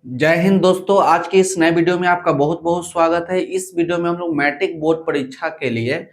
जय हिंद दोस्तों। आज के इस नए वीडियो में आपका बहुत बहुत स्वागत है। इस वीडियो में हम लोग मैट्रिक बोर्ड परीक्षा के लिए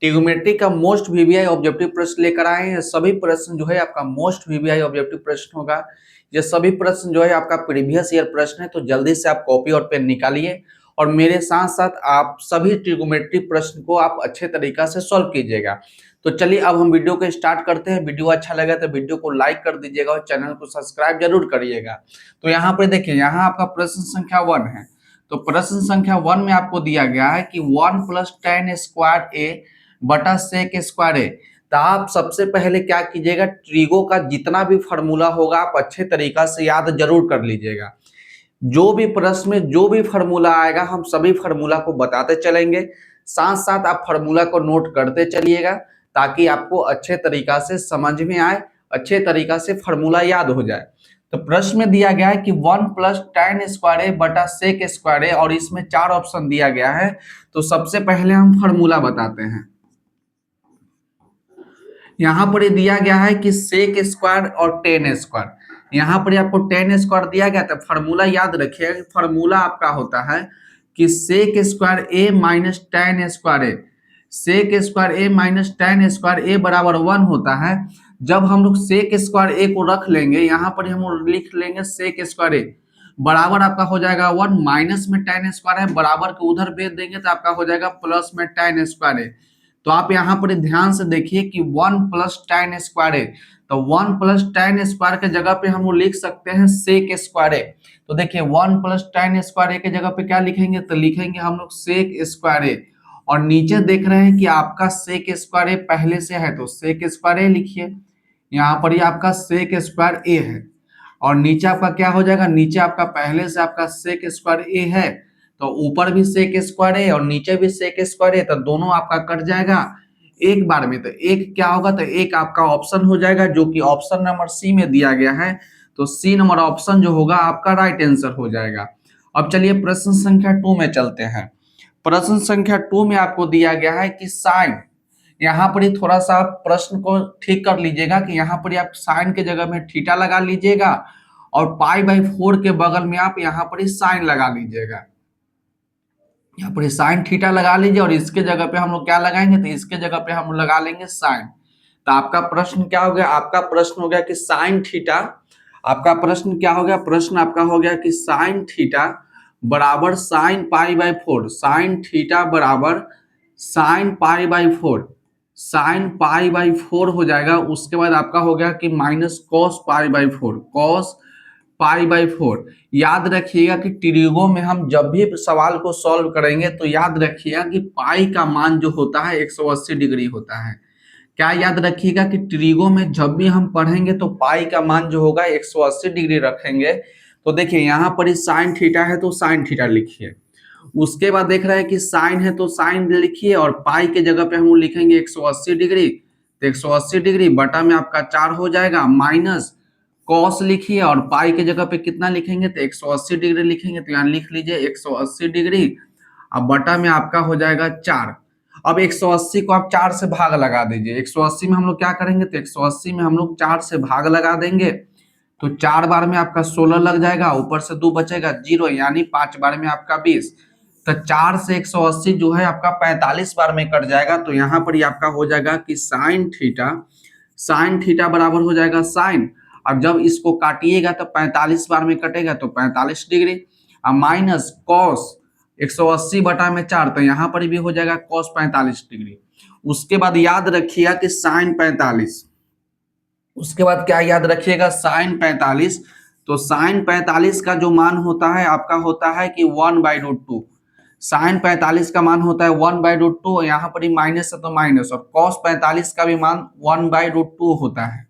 ट्रिग्नोमेट्री का मोस्ट वीवीआई ऑब्जेक्टिव प्रश्न लेकर आए हैं। सभी प्रश्न जो है आपका मोस्ट वीवीआई ऑब्जेक्टिव प्रश्न होगा। ये सभी प्रश्न जो है आपका प्रीवियस ईयर प्रश्न है, तो जल्दी से आप कॉपी और पेन निकालिए और मेरे साथ साथ आप सभी ट्रिग्नोमेट्री प्रश्न को आप अच्छे तरीका से सॉल्व कीजिएगा। तो चलिए अब हम वीडियो को स्टार्ट करते हैं। वीडियो अच्छा लगा तो वीडियो को लाइक कर दीजिएगा और चैनल को सब्सक्राइब जरूर करिएगा। तो यहाँ पे देखिए, यहाँ आपका प्रश्न संख्या 1 है। तो प्रश्न संख्या 1 में आपको दिया गया है कि 1 + tan स्क्वायर ए बटा sec स्क्वायर ए। तो आप सबसे पहले क्या कीजिएगा, ट्रिगो का जितना भी फॉर्मूला होगा आप अच्छे तरीका से याद जरूर कर लीजिएगा। जो भी प्रश्न में जो भी फॉर्मूला आएगा हम सभी फॉर्मूला को बताते चलेंगे, साथ साथ आप फॉर्मूला को नोट करते चलिएगा ताकि आपको अच्छे तरीका से समझ में आए, अच्छे तरीका से फॉर्मूला याद हो जाए। तो प्रश्न में दिया गया है कि 1 + tan स्क्वायर ए बटा sec स्क्वायर ए और इसमें 4 ऑप्शन दिया गया है। तो सबसे पहले हम फॉर्मूला बताते हैं। यहाँ पर ये दिया गया है कि sec स्क्वायर और tan स्क्वायर। यहाँ पर आपको tan स्क्वायर दिया गया था। फॉर्मूला याद रखिए, फॉर्मूला आपका होता है कि sec स्क्वायर ए माइनस tan स्क्वायर ए। sec स्क्वायर ए माइनस tan स्क्वायर ए बराबर 1 होता है। जब हम लोग sec स्क्वायर ए को रख लेंगे, यहाँ पर हम लोग लिख लेंगे sec स्क्वायर ए बराबर आपका हो जाएगा 1, माइनस में tan स्क्वायर है, बराबर के उधर भेज देंगे तो आपका हो जाएगा प्लस में tan स्क्वायर ए। तो आप यहाँ पर ध्यान से देखिए कि 1 + tan स्क्वायर ए, तो 1 + tan स्क्वायर के जगह पे हम लोग लिख सकते हैं sec स्क्वायर ए। तो देखिए 1 + tan स्क्वायर ए के जगह पे क्या लिखेंगे, तो लिखेंगे हम लोग sec स्क्वायर ए। और नीचे देख रहे हैं कि आपका sec स्क्वायर ए पहले से है तो sec स्क्वायर ए लिखिए। यहाँ पर ही आपका sec स्क्वायर ए है और नीचे आपका क्या हो जाएगा, नीचे आपका पहले से आपका sec स्क्वायर ए है तो ऊपर भी sec स्क्वायर ए और नीचे भी sec स्क्वायर ए, तो दोनों आपका कट जाएगा एक बार में। तो एक क्या होगा, तो एक आपका ऑप्शन हो जाएगा जो कि ऑप्शन नंबर सी में दिया गया है। तो सी नंबर ऑप्शन जो होगा आपका राइट आंसर हो जाएगा। अब चलिए प्रश्न संख्या 2 में चलते हैं। प्रश्न संख्या 2 में आपको दिया गया है कि साइन, यहाँ पर ही थोड़ा सा आप प्रश्न को ठीक कर लीजिएगा कि यहाँ पर आप साइन के जगह में थीटा लगा लीजिएगा और π/4 के बगल में आप यहाँ पर ही साइन लगा लीजिएगा। यहाँ पर साइन थीटा लगा लीजिए और इसके जगह पे हम लोग क्या लगाएंगे, तो इसके जगह पे हम लगा लेंगे साइन। तो आपका प्रश्न क्या हो गया, आपका प्रश्न हो गया कि साइन थीटा, आपका प्रश्न क्या हो गया, प्रश्न आपका हो गया कि साइन थीटा बराबर साइन π/4, साइन थीटा बराबर साइन π/4, साइन π/4 हो जाएगा। उसके बाद आपका हो गया कि माइनस कॉस π/4, कॉस π/4। याद रखिएगा कि ट्रिगो में हम जब भी सवाल को सॉल्व करेंगे तो याद रखिएगा कि पाई का मान जो होता है 180 डिग्री होता है। क्या याद रखिएगा कि ट्रिगो में जब भी हम पढ़ेंगे तो पाई का मान जो होगा 180 डिग्री रखेंगे। तो देखिए यहाँ पर ही साइन थीटा है तो साइन थीटा लिखिए। उसके बाद देख रहे हैं कि साइन है तो साइन लिखिए और पाई के जगह पे हम लिखेंगे 180 डिग्री। तो 180 डिग्री बटा में आपका 4 हो जाएगा, माइनस कॉस लिखिए और पाई के जगह पे कितना लिखेंगे, तो 180 डिग्री लिखेंगे। तो यहाँ लिख लीजिए 180 डिग्री, अब बटा में आपका हो जाएगा 4। अब 180 को आप 4 से भाग लगा दीजिए। 180 में हम लोग क्या करेंगे, तो 180 में हम लोग 4 से भाग लगा देंगे तो 4 बार में आपका 16 लग जाएगा, ऊपर से 2 बचेगा 0, यानी 5 बार में आपका 20। तो 4 से 180 जो है आपका 45 बार में कट जाएगा। तो यहाँ पर ही आपका हो जाएगा कि साइन थीटा बराबर हो जाएगा साइन। अब जब इसको काटिएगा तो 45 बार में कटेगा तो 45 डिग्री, अब माइनस कॉस 180 बटा में 4, तो यहाँ पर भी हो जाएगा कॉस 45 डिग्री। उसके बाद याद रखिएगा कि साइन 45, उसके बाद क्या याद रखिएगा, साइन 45। तो साइन 45 का जो मान होता है आपका होता है कि 1/√2। साइन 45 का मान होता है 1/√2, यहाँ पर ही माइनस है तो माइनस, और कॉस 45 का भी मान 1/√2 होता है।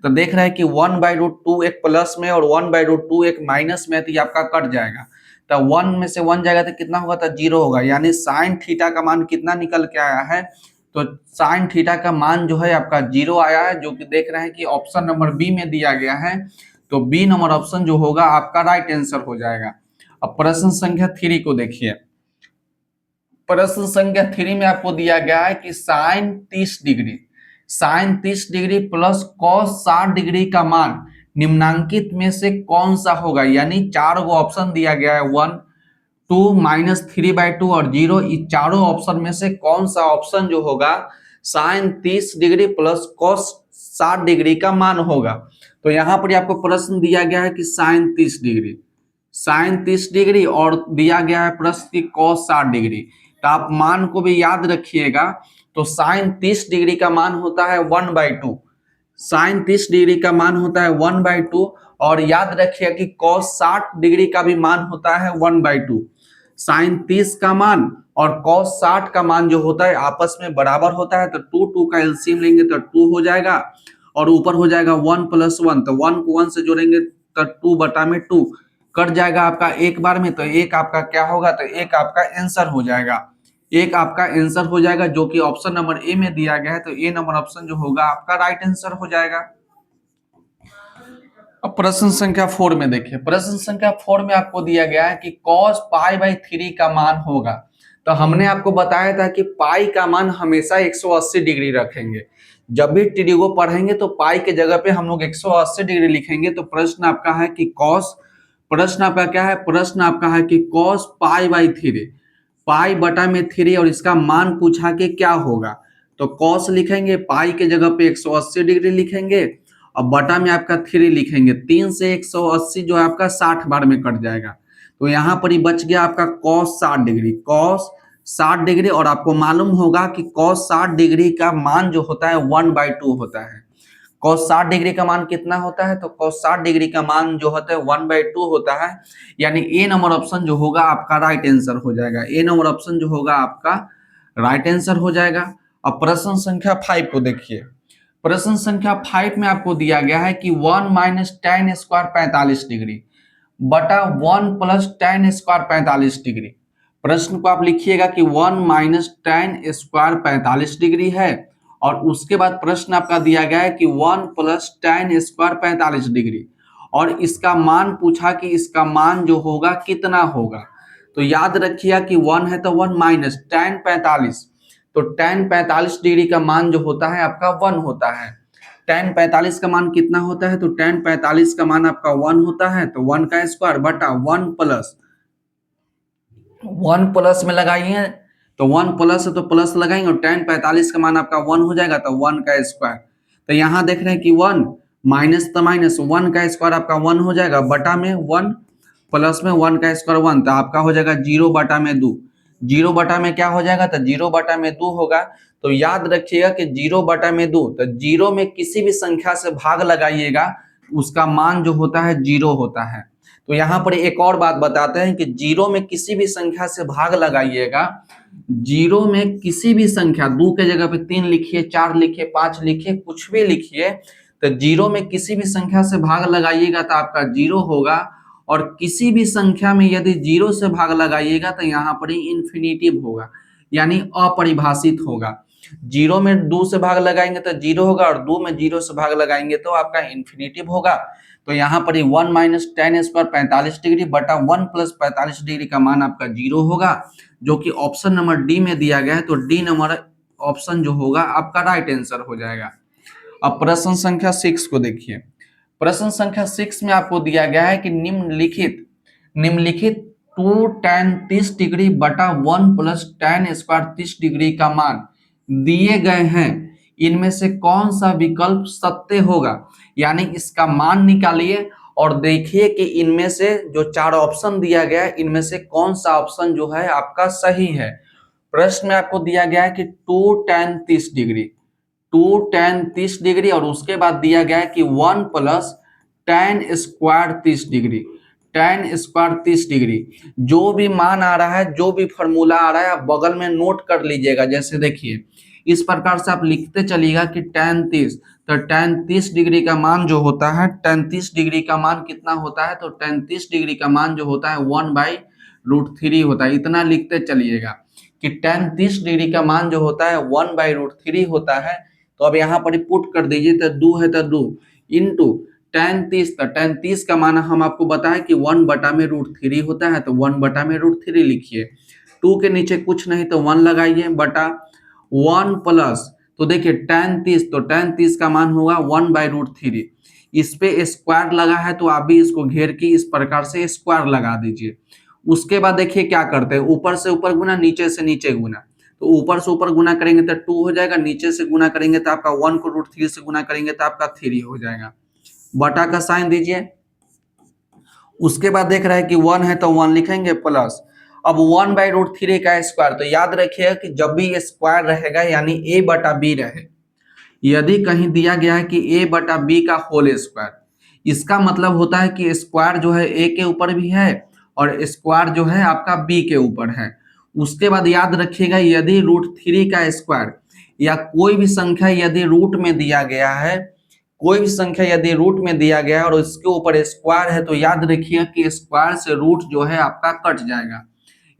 तो देख रहे हैं कि 1/√2 एक प्लस में और 1/√2 एक माइनस में, तो ये आपका कट जाएगा। तो 1 में से 1 जाएगा तो कितना होगा, तो 0 होगा, यानी साइन थीटा का मान कितना निकल के आया है, तो साइन थीटा का मान जो है आपका 0 आया है, जो कि देख रहे हैं कि ऑप्शन नंबर बी में दिया गया है। तो बी नंबर ऑप्शन जो होगा आपका राइट आंसर हो जाएगा। अब प्रश्न संख्या 3 को देखिए। प्रश्न संख्या 3 में आपको दिया गया है कि sine 30 degree plus cos 60 degree का मान निम्नांकित में से कौन सा होगा, यानी 4 गो ऑप्शन दिया गया है, 1, 2, -3/2 और 0। इस चारों ऑप्शन में से कौन सा ऑप्शन जो होगा sine 30 degree plus cos 60 degree का मान होगा। तो यहाँ पर आपको प्रश्न दिया गया है कि साइन 30 डिग्री, साइन 30 डिग्री और दिया गया है प्रश्न की कॉस 60 डिग्री। तो आप मान को भी याद रखिएगा। तो साइन 30 डिग्री का मान होता है 1/2, साइन 30 डिग्री का मान होता है 1/2 और याद रखिए कि कॉस 60 डिग्री का भी मान होता है 1/2। साइन 30 का मान और कॉस 60 का मान जो होता है आपस में बराबर होता है, तो 2 का एलसीएम लेंगे तो 2 हो जाएगा और ऊपर हो जाएगा 1 + 1, तो 1 को 1 से जोड़ेंगे तो 2/2 कट जाएगा आपका एक बार में। तो एक आपका क्या होगा, तो एक आपका आंसर हो जाएगा, एक आपका आंसर हो जाएगा जो कि ऑप्शन नंबर ए में दिया गया है। तो ए नंबर ऑप्शन जो होगा आपका राइट आंसर हो जाएगा। अब प्रश्न संख्या 4 में देखिए, प्रश्न संख्या 4 में आपको दिया गया है कि cos π/3 का मान होगा। तो हमने आपको बताया था कि पाई का मान हमेशा 180 डिग्री रखेंगे। जब भी ट्रिगो पढ़ेंगे तो पाई के जगह पे हम लोग 180 डिग्री लिखेंगे। तो प्रश्न आपका है कि प्रश्न आपका क्या है, प्रश्न आपका है कि cos π/3, π/3 और इसका मान पूछा कि क्या होगा। तो cos लिखेंगे, पाई के जगह पे 180 डिग्री लिखेंगे और बटा में आपका 3 लिखेंगे। 3 से 180 जो है आपका 60 बार में कट जाएगा। तो यहाँ पर ही बच गया आपका cos 60 डिग्री, cos 60 डिग्री। और आपको मालूम होगा कि cos 60 डिग्री का मान जो होता है 1/2 होता है। cos 60 डिग्री का मान कितना होता है, तो cos 60 डिग्री का मान जो होता है 1/2 होता है। यानी ए नंबर ऑप्शन जो होगा आपका राइट आंसर हो जाएगा, ए नंबर ऑप्शन जो होगा आपका राइट आंसर हो जाएगा। अब प्रश्न संख्या 5 को देखिए, प्रश्न संख्या 5 में आपको दिया गया है कि 1 - tan स्क्वायर 45 डिग्री बटा 1 + tan स्क्वायर 45 डिग्री। प्रश्न को आप लिखिएगा कि 1 - tan स्क्वायर 45 डिग्री है और उसके बाद प्रश्न आपका दिया गया है कि 1 + tan स्क्वायर 45 डिग्री और इसका मान पूछा कि इसका मान जो होगा कितना होगा। तो याद रखिएगा कि 1 है तो 1 माइनस tan 45, तो tan 45 डिग्री का मान जो होता है आपका 1 होता है। tan 45 का मान कितना होता है, तो tan 45 का मान आपका 1 होता है। तो 1 का स्क्वायर बटा 1 प्लस में लगाइए, तो 1 प्लस है तो प्लस लगाएंगे और tan 45 का मान आपका 1 हो जाएगा, तो 1 का स्क्वायर। तो यहाँ देख रहे हैं कि 1 माइनस तो माइनस, 1 का स्क्वायर आपका 1 हो जाएगा बटा में 1 प्लस में 1 का स्क्वायर 1, तो आपका हो जाएगा 0/2। 0 में क्या हो जाएगा, तो 0/2 होगा। तो याद रखिएगा कि 0/2, तो 0 में किसी भी संख्या से भाग लगाइएगा उसका मान जो होता है 0 होता है। तो यहाँ पर एक और बात बताते हैं कि 0 में किसी भी संख्या से भाग लगाइएगा, 0 में किसी भी संख्या, 2 के जगह पे 3 लिखिए, 4 लिखिए, 5 लिखिए, कुछ भी लिखिए, तो 0 में किसी भी संख्या से भाग लगाइएगा तो आपका 0 होगा। और किसी भी संख्या में यदि 0 से भाग लगाइएगा तो यहाँ पर ही इन्फिनिटिव होगा, यानी अपरिभाषित होगा। 0 में 2 से भाग लगाएंगे तो 0 होगा और 2 में 0 से भाग लगाएंगे तो आपका इन्फिनिटिव होगा। तो यहाँ पर ही 1 - tan स्क्वायर 45 डिग्री बटा 1 + 45 डिग्री का मान आपका 0 होगा, जो कि ऑप्शन नंबर डी में दिया गया है। तो डी नंबर ऑप्शन जो होगा आपका राइट आंसर हो जाएगा। अब प्रश्न संख्या 6 को देखिए, प्रश्न संख्या 6 में आपको दिया गया है कि निम्नलिखित 2 tan 30 डिग्री बटा 1 + tan स्क्वायर 30 डिग्री का मान दिए गए हैं, इनमें से कौन सा विकल्प सत्य होगा। यानी इसका मान निकालिए और देखिए कि इनमें से जो 4 ऑप्शन दिया गया है इनमें से कौन सा ऑप्शन जो है आपका सही है। प्रश्न में आपको दिया गया है कि 2 tan 30 डिग्री, 2 tan 30 डिग्री और उसके बाद दिया गया है कि 1 + tan square 30 degree, tan square 30 degree. जो भी मान आ रहा है, जो भी फॉर्मूला आ रहा है आप बगल में नोट कर लीजिएगा। जैसे देखिए इस प्रकार से आप लिखते चलिएगा कि tan 30, तो tan 30 डिग्री का मान जो होता है, tan 30 डिग्री का मान कितना होता है, तो tan 30 डिग्री का मान जो होता है 1/√3 होता है। इतना लिखते चलिएगा कि tan 30 डिग्री का मान जो होता है 1/√3 होता है। तो अब यहाँ पर पुट कर दीजिए, तो 2 है तो 2 इंटू tan 30, तो tan 30 का मान हम आपको बताया कि 1/√3 होता है, तो 1/√3 लिखिए। 2 के नीचे कुछ नहीं तो 1 लगाइए बटा 1 प्लस, तो देखिए tan 30, तो tan 30 का मान होगा 1/√3। इस पे स्क्वायर लगा है तो आप भी इसको घेर के इस प्रकार से स्क्वायर लगा दीजिए। उसके बाद देखिए क्या करते हैं, ऊपर से ऊपर गुना, नीचे से नीचे गुना। तो ऊपर से ऊपर गुना करेंगे तो 2 हो जाएगा, नीचे से गुना करेंगे तो आपका 1 को √3 से गुना करेंगे तो आपका 3 हो जाएगा। बटा का साइन दीजिए। उसके बाद देख रहा है कि 1 है तो 1 लिखेंगे प्लस, अब 1/√3 का स्क्वायर। तो याद रखिएगा कि जब भी ये स्क्वायर रहेगा यानी a बटा बी रहे, यदि कहीं दिया गया है कि a बटा बी का होल स्क्वायर, इसका मतलब होता है कि स्क्वायर जो है a के ऊपर भी है और स्क्वायर जो है आपका b के ऊपर है। उसके बाद याद रखिएगा यदि √3 का स्क्वायर या कोई भी संख्या यदि रूट में दिया गया है, कोई भी संख्या यदि रूट में दिया गया है और उसके ऊपर स्क्वायर है, तो याद रखिएगा कि स्क्वायर से रूट जो है आपका कट जाएगा।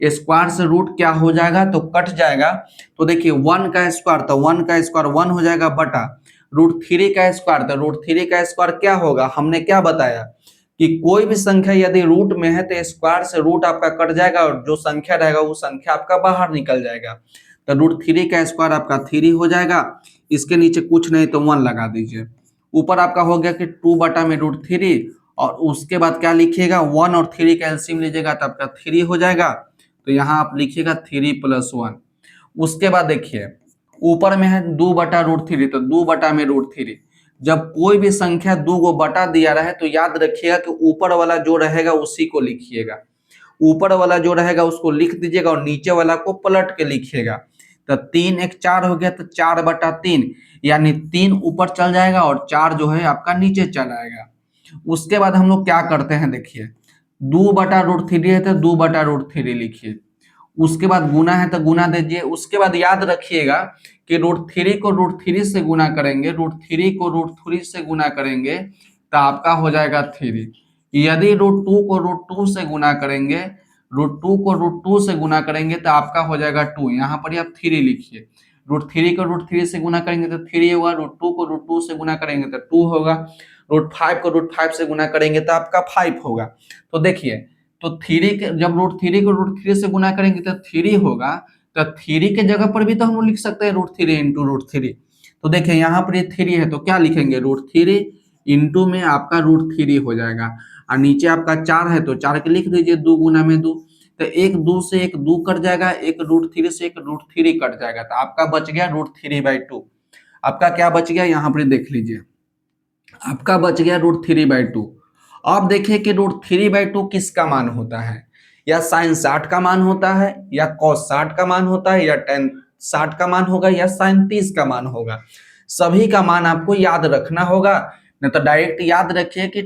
स्क्वायर से रूट क्या हो जाएगा, तो कट जाएगा। तो देखिए 1 का स्क्वायर, तो 1 का स्क्वायर 1 हो जाएगा बटा √3 का स्क्वायर, तो √3 का स्क्वायर क्या होगा, हमने क्या बताया कि कोई भी संख्या यदि रूट में है तो स्क्वायर से रूट आपका कट जाएगा और जो संख्या रहेगा वो संख्या आपका बाहर निकल जाएगा। तो √3 का स्क्वायर आपका 3 हो जाएगा। इसके नीचे कुछ नहीं तो 1 लगा दीजिए। ऊपर आपका हो गया कि 2 बटा में √3 और उसके बाद क्या लिखिएगा, 1 और 3 का एलसीएम लीजिएगा तो आपका 3 हो जाएगा। तो यहाँ आप लिखिएगा 3 + 1। उसके बाद देखिए ऊपर में है 2 बटा √3, तो 2 बटा में √3। जब कोई भी संख्या 2 को बटा दिया रहे तो याद रखिएगा कि ऊपर वाला जो रहेगा उसी को लिखिएगा। ऊपर वाला जो रहेगा उसको लिख दीजिएगा और नीचे वाला को पलट के लिखिएगा। तो 3 × 4 हो गया, तो 4/3 यानी 3 ऊपर चल जाएगा और 4 जो है आपका नीचे चल आएगा। उसके बाद हम लोग क्या करते हैं, देखिए 2 बटा √3 है तो 2 बटा √3 लिखिए। उसके बाद गुना है तो गुना दीजिए। उसके बाद याद रखिएगा कि √3 को √3 से गुना करेंगे, √3 को √3 से गुना करेंगे तो आपका हो जाएगा 3। यदि √2 को √2 से गुना करेंगे, √2 को √2 से गुना करेंगे तो आपका हो जाएगा 2। यहाँ पर आप 3 लिखिए। √3 को √3 से गुना करेंगे तो 3 होगा, √2 को √2 से गुना करेंगे तो 2 होगा, √5 को √5 से गुना करेंगे तो आपका 5 होगा। तो देखिए तो 3 के जब √3 को √3 से गुना करेंगे तो 3 होगा, तो 3 के जगह पर भी तो हम लोग लिख सकते हैं √3 × √3। तो देखिए यहाँ पर ये 3 है तो क्या लिखेंगे, √3 इंटू में आपका √3 हो जाएगा और नीचे आपका 4 है तो 4 के लिख दीजिए, 2 गुना में 2। तो एक 2 से एक 2 कट जाएगा, एक √3 से एक √3 कट जाएगा, तो आपका बच गया √3/2। आपका क्या बच गया यहाँ पर देख लीजिए, आपका बच गया √3/2। अब देखिए कि √3/2 किसका मान होता है, या sin 60 का मान होता है, या cos 60 का मान होता है, या tan 60 का मान होगा, या sin 30 का मान होगा। सभी का मान आपको याद रखना होगा, नहीं तो डायरेक्ट याद रखिए कि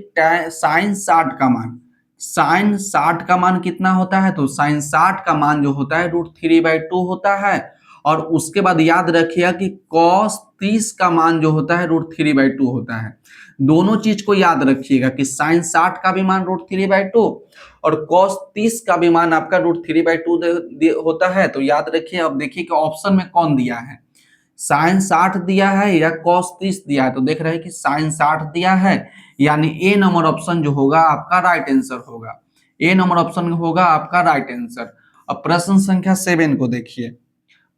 sin 60 का मान, sin 60 का मान कितना होता है, तो sin 60 का मान जो होता है √3/2 होता है। और उसके बाद याद रखिएगा कि cos 30 का मान जो होता है √3/2 होता है। दोनों चीज को याद रखिएगा कि sin 60 का भी मान √3/2 और cos 30 का भी मान आपका √3/2 होता है। तो याद रखिए, अब देखिए कि ऑप्शन में कौन दिया है, sin 60 दिया है या cos 30 दिया है। तो देख रहे हैं कि sin 60 दिया है, यानी ए नंबर ऑप्शन जो होगा आपका राइट आंसर होगा। ए नंबर ऑप्शन होगा आपका राइट आंसर। अब प्रश्न संख्या 7 को देखिए।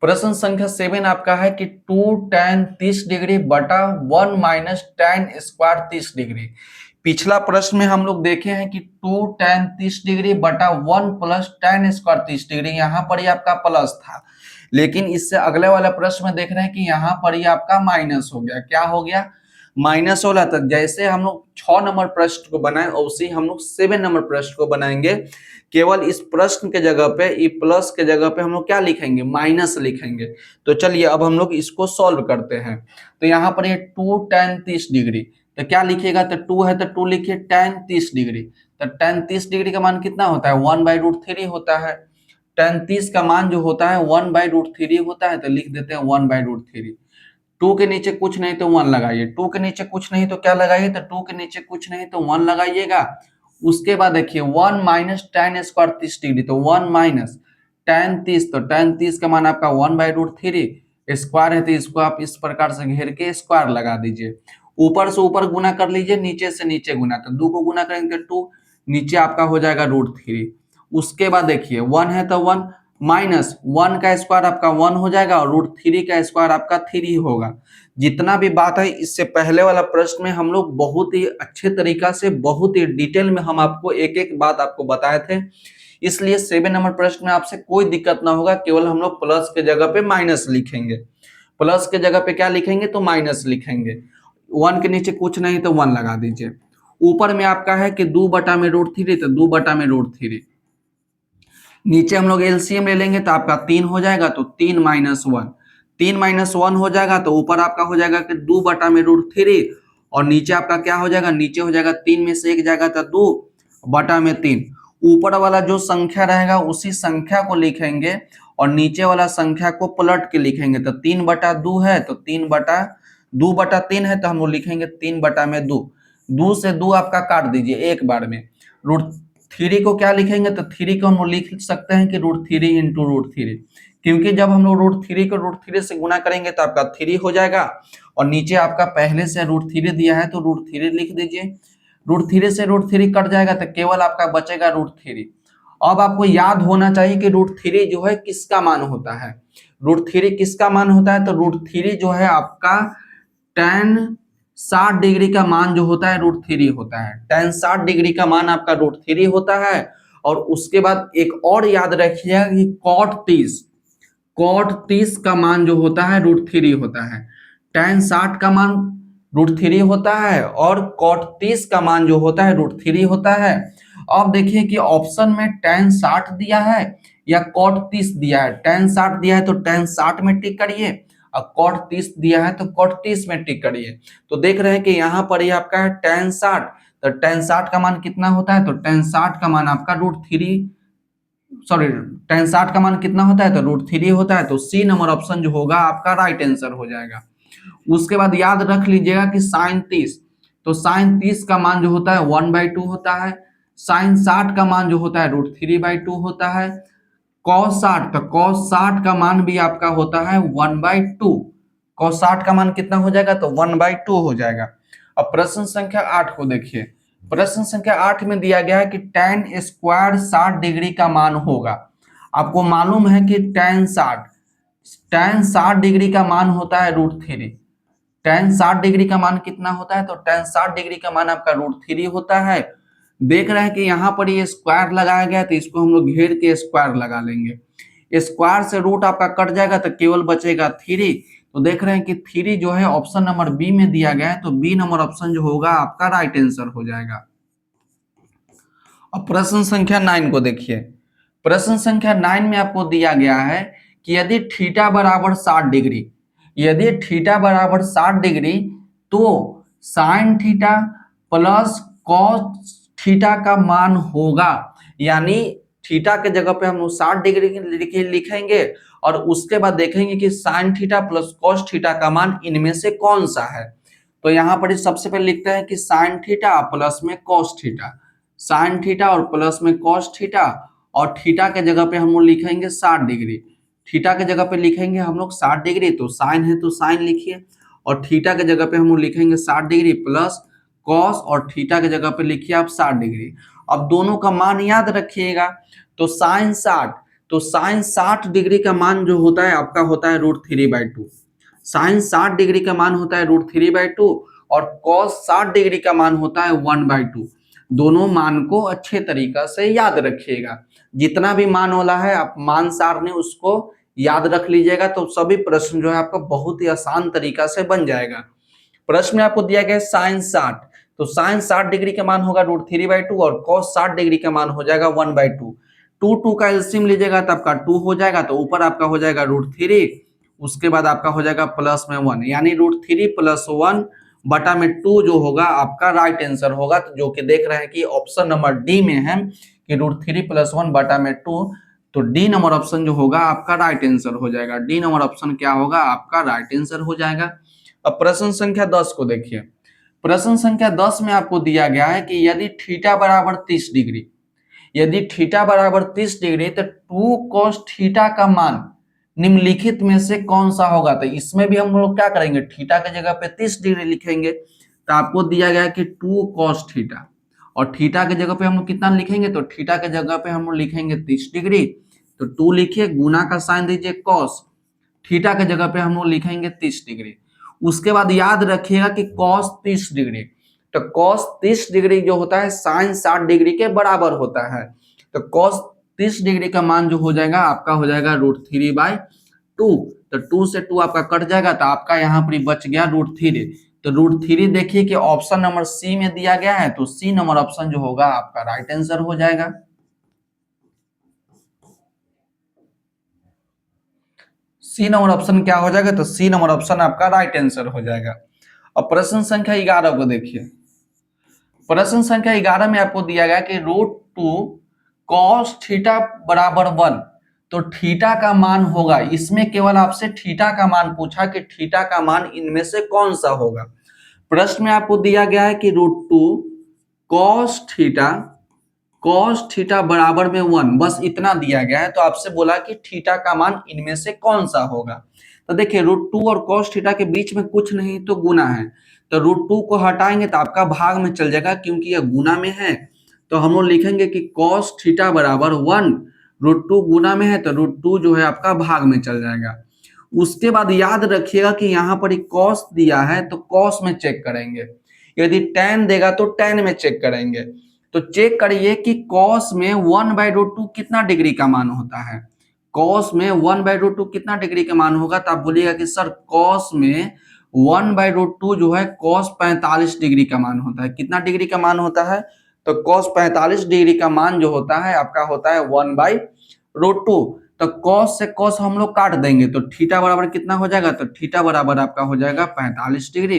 प्रश्न संख्या 7 आपका है कि 2 tan 30 डिग्री बटा 1 माइनस tan स्क्वायर 30 डिग्री। पिछला प्रश्न में हम लोग देखे हैं कि 2 tan 30 डिग्री बटा 1 प्लस tan स्क्वायर 30 डिग्री, यहाँ पर ही आपका प्लस था। लेकिन इससे अगले वाला प्रश्न में देख रहे हैं कि यहाँ पर ही आपका माइनस हो गया। क्या हो गया, माइनस हो रहा था। जैसे हम लोग 6 नंबर प्रश्न को बनाए उसी हम लोग 7 नंबर प्रश्न को बनाएंगे। केवल इस प्रश्न के जगह पे, ई प्लस के जगह पे हम लोग क्या लिखेंगे, माइनस लिखेंगे। तो चलिए अब हम लोग इसको सॉल्व करते हैं। तो यहाँ पर ये 2 tan 30 डिग्री, तो क्या लिखिएगा, तो 2 है तो 2 लिखिए, tan 30 डिग्री। तो tan 30 डिग्री का मान कितना होता है, 1/√3 होता है। tan 30 का मान जो होता है 1/√3 होता है, तो लिख देते हैं 1/√3। 2 के नीचे कुछ नहीं तो 1 लगाइए, 2 के नीचे कुछ नहीं तो क्या लगाइए, तो 2 के नीचे कुछ नहीं तो 1 लगाइएगा। उसके बाद देखिए 1 माइनस tan स्क्वायर 30 डिग्री, तो 1 माइनस tan 30, तो tan 30 का मान आपका 1/√3 स्क्वायर है, तो इसको आप इस प्रकार से घेर के स्क्वायर लगा दीजिए। ऊपर से ऊपर गुना कर लीजिए, नीचे से नीचे गुना, तो 2 को गुना करेंगे तो 2, नीचे आपका हो जाएगा √3। उसके बाद देखिए 1 है तो 1 माइनस 1 का स्क्वायर आपका 1 हो जाएगा और √3 का स्क्वायर आपका 3 होगा। जितना भी बात है इससे पहले वाला प्रश्न में हम लोग बहुत ही अच्छे तरीका से बहुत ही डिटेल में हम आपको एक एक बात आपको बताए थे, इसलिए 7 नंबर प्रश्न में आपसे कोई दिक्कत ना होगा। केवल हम लोग प्लस के जगह पे माइनस लिखेंगे, प्लस के जगह पे क्या लिखेंगे तो माइनस लिखेंगे। 1 के नीचे कुछ नहीं तो 1 लगा दीजिए। ऊपर में आपका है कि 2/√3 तो 2/√3, नीचे हम लोग एलसीएम ले लेंगे तो आपका 3 हो जाएगा तो 3 - 1, 3 - 1 हो जाएगा तो ऊपर आपका हो जाएगा कि 2/√3 और नीचे आपका क्या हो जाएगा, नीचे हो जाएगा 3 में से 1 जाएगा तो 2/3। ऊपर वाला जो संख्या रहेगा उसी संख्या को लिखेंगे और नीचे वाला संख्या को पलट के लिखेंगे। तो 3/2 है तो 2/3 है तो हम लोग लिखेंगे 3/2। 2 से 2 आपका काट दीजिए एक बार में। √3 को क्या लिखेंगे तो 3 को हम लोग लिख सकते हैं कि √3 इंटू √3, क्योंकि जब हम लोग √3 को √3 से गुना करेंगे तो आपका 3 हो जाएगा और नीचे आपका पहले से √3 दिया है तो √3 लिख दीजिए। √3 से √3 कट जाएगा तो केवल आपका बचेगा √3। अब आपको याद होना चाहिए कि √3 जो है किसका मान होता है। √3 किसका मान होता है तो √3 जो है आपका tan 60 डिग्री का मान जो होता है √3 होता है। tan 60 डिग्री का मान आपका √3 होता है। और उसके बाद एक और याद रखिएगा कि cot 30 का मान जो होता है √3 होता है। tan 60 का मान √3 होता है और cot 30 का मान जो होता है √3 होता है। अब देखिए कि ऑप्शन में tan 60 दिया है या cot 30 दिया है। tan 60 दिया है तो tan 60 में टिक करिए और cot 30 दिया है तो cot 30 में टिक करिए। तो देख रहे हैं कि यहाँ पर ये आपका है tan 60, तो tan 60 का मान कितना होता है तो tan 60 का मान आपका tan 60 का मान कितना होता है तो √3 होता है। तो सी नंबर ऑप्शन जो होगा आपका राइट आंसर हो जाएगा। उसके बाद याद रख लीजिएगा कि sin 30, तो sin 30 का मान जो होता है 1/2 होता है। sin 60 का मान जो होता है √3/2 होता है। cos 60, तो cos 60 का मान भी आपका होता है 1/2। cos 60 का मान कितना हो जाएगा तो 1/2 हो जाएगा। अब प्रश्न संख्या 8 को देखिए। प्रश्न संख्या 8 में दिया गया है कि tan स्क्वायर 60 डिग्री का मान होगा। आपको मालूम है कि tan 60 डिग्री का मान होता है √3। tan 60 डिग्री का मान कितना होता है तो tan 60 डिग्री का मान आपका √3 होता है। देख रहे हैं कि यहाँ पर ये स्क्वायर लगाया गया तो इसको हम लोग घेर के स्क्वायर लगा लेंगे। स्क्वायर से रूट आपका कट जाएगा तो केवल बचेगा 3। तो देख रहे हैं कि 3 जो है ऑप्शन नंबर बी में दिया गया है, तो बी नंबर ऑप्शन जो होगा आपका राइट आंसर हो जाएगा। अब प्रश्न संख्या 9 को देखिए। प्रश्न संख्या 9 में आपको दिया गया है कि यदि थीटा बराबर 60 डिग्री, यदि थीटा बराबर 60 डिग्री तो sine theta plus cos theta का मान होगा। यानी थीटा के जगह पे हम 60 डिग्री लिखेंगे और उसके बाद देखेंगे कि sine theta plus cos theta का मान इनमें से कौन सा है। तो यहाँ पर सबसे पहले लिखते हैं कि साइन थीटा प्लस में कॉस थीटा, साइन थीटा और प्लस में कॉस थीटा, और थीटा के जगह पे हम लोग लिखेंगे 60 डिग्री। थीटा के जगह पे लिखेंगे हम लोग 60 डिग्री, तो साइन है तो साइन लिखिए, और थीटा के जगह पे हम लोग लिखेंगे 60 डिग्री प्लस कॉस, और थीटा के जगह पे लिखिए आप 60 डिग्री। अब दोनों का मान याद रखिएगा। तो साइन 60, तो साइन 60 डिग्री का मान जो होता है आपका होता है √3/2। साइन 60 डिग्री का मान होता है √3/2 और कॉस 60 डिग्री का मान होता है 1/2। दोनों मान को अच्छे तरीका से याद रखिएगा। जितना भी मान वाला है आप मान सारणी उसको याद रख लीजिएगा, तो सभी प्रश्न जो है आपका बहुत ही आसान तरीका से बन जाएगा। प्रश्न में आपको दिया गया है साइन 60, तो साइन 60 डिग्री का मान होगा √3/2 और कॉस 60 डिग्री का मान हो जाएगा 1/2। 2 का एलसीएम लीजिएगा तो आपका 2 हो जाएगा, तो ऊपर आपका हो जाएगा √3, उसके बाद आपका हो जाएगा प्लस में 1, यानी √3 + 1/2 जो होगा आपका राइट आंसर होगा। तो जो कि देख रहे हैं कि ऑप्शन नंबर डी में है कि √3 + 1/2, तो डी नंबर ऑप्शन जो होगा आपका राइट आंसर हो जाएगा। डी नंबर ऑप्शन क्या होगा आपका राइट आंसर हो जाएगा। अब प्रश्न संख्या 10 को देखिए। प्रश्न संख्या 10 में आपको दिया गया है कि यदि थीटा बराबर 30 डिग्री, यदि थीटा बराबर 30 डिग्री तो 2 cos थीटा का मान निम्नलिखित में से कौन सा होगा। तो इसमें भी हम लोग क्या करेंगे, थीटा के जगह पे 30 डिग्री लिखेंगे। तो आपको दिया गया है कि 2 cos थीटा, और थीटा के जगह पे हम लोग कितना लिखेंगे, तो थीटा के जगह पे हम लोग लिखेंगे 30 डिग्री। तो 2 लिखिए, गुना का साइन दीजिए cos, थीटा के जगह पे हम लोग लिखेंगे 30 डिग्री। उसके बाद याद रखिएगा कि cos 30 डिग्री, तो cos 30 डिग्री जो होता है sin 60 डिग्री के बराबर होता है। तो cos 30 डिग्री का मान जो हो जाएगा आपका हो जाएगा √3/2। तो 2 से 2 आपका कट जाएगा, तो आपका यहाँ पर बच गया √3। तो √3 देखिए कि ऑप्शन नंबर सी में दिया गया है, तो सी नंबर ऑप्शन जो होगा आपका राइट आंसर हो जाएगा। सी नंबर ऑप्शन क्या हो जाएगा, तो सी नंबर ऑप्शन आपका राइट आंसर हो जाएगा। अब प्रश्न संख्या 11 को देखिए। प्रश्न संख्या 11 में आपको दिया गया कि √2 cos थीटा बराबर 1, तो थीटा का मान होगा, इसमें केवल आपसे थीटा का मान पूछा कि थीटा का मान इनमें से कौन सा होगा। प्रश्न में आपको दिया गया है कि √2 cos थीटा बराबर में 1, बस इतना दिया गया है। तो आपसे बोला कि थीटा का मान इनमें से कौन सा होगा। तो देखिए √2 और cos थीटा के बीच में कुछ नहीं तो गुना है, तो √2 को हटाएंगे तो आपका भाग में चल जाएगा, क्योंकि यह गुना में है। तो हम लोग लिखेंगे कि cos थीटा बराबर 1, √2 गुना में है तो √2 जो है आपका भाग में चल जाएगा। उसके बाद याद रखिएगा कि यहाँ पर एक cos दिया है, तो cos में चेक करेंगे, यदि tan देगा तो tan में चेक करेंगे। तो चेक करिए कि cos में 1/√2 कितना डिग्री का मान होता है। cos में 1/√2 कितना डिग्री का मान होगा, तो आप बोलिएगा कि सर cos में 1/√2 जो है cos 45 डिग्री का मान होता है। कितना डिग्री का मान होता है, तो cos 45 डिग्री का मान जो होता है आपका होता है 1/√2। तो cos से cos हम लोग काट देंगे, तो थीटा बराबर कितना हो जाएगा, तो थीटा बराबर आपका हो जाएगा 45 डिग्री।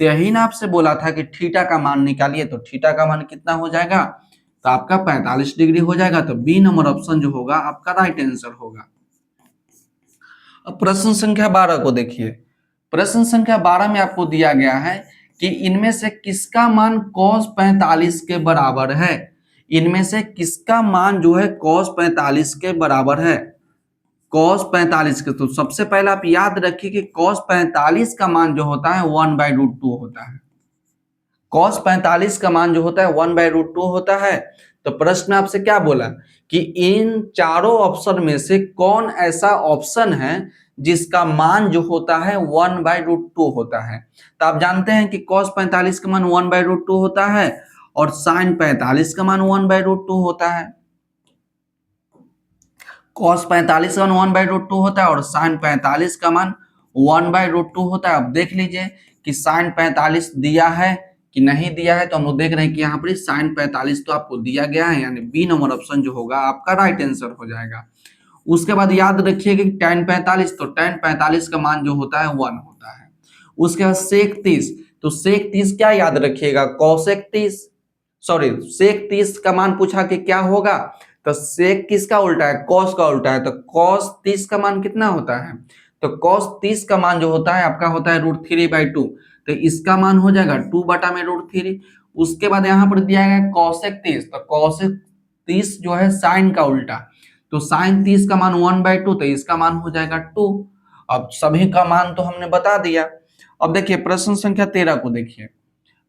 तो यही ना आपसे बोला था कि थीटा का मान निकालिए, तो थीटा का मान कितना हो जाएगा, तो आपका 45 डिग्री हो जाएगा। तो बी नंबर ऑप्शन जो होगा आपका राइट आंसर होगा। अब प्रश्न संख्या 12 को देखिए। प्रश्न संख्या 12 में आपको दिया गया है कि इनमें से किसका मान cos 45 के बराबर है। इनमें से किसका मान जो है cos 45 के बराबर है। cos 45 के, तो सबसे पहले आप याद रखिए कि cos 45 का मान जो होता है 1/√2 होता है। cos 45 का मान जो होता है 1/√2 होता है। तो प्रश्न में आपसे क्या बोला कि इन चारों ऑप्शन में से कौन ऐसा ऑप्शन है जिसका मान जो होता है 1/√2 होता है। तो आप जानते हैं कि cos 45 का मान 1/√2 होता है और sin 45 का मान 1/√2 होता है। cos 45 का मान 1/√2 होता है और sin 45 का मान 1/√2 होता है। अब देख लीजिए कि sin 45 दिया है कि नहीं दिया है, तो हम लोग देख रहे हैं कि यहाँ पर sin 45 तो आपको दिया गया है, यानी बी नंबर ऑप्शन जो होगा आपका राइट आंसर हो जाएगा। उसके बाद याद रखिए कि tan 45, तो tan 45 का मान जो होता है 1 होता है। उसके बाद sec 30, तो sec 30 क्या याद रखिएगा, cosec 30, सॉरी sec 30 का मान पूछा कि क्या होगा, तो sec किसका उल्टा है, cos का उल्टा है। तो cos 30 का मान कितना होता है, तो cos 30 का मान जो होता है आपका होता है √3/2, तो इसका मान हो जाएगा 2/√3। उसके बाद यहाँ पर दिया गया cosec 30, तो cosec 30 जो है sin का उल्टा, तो sin 30 का मान 1/2, तो इसका मान हो जाएगा 2। अब सभी का मान तो हमने बता दिया। अब देखिए प्रश्न संख्या 13 को देखिए।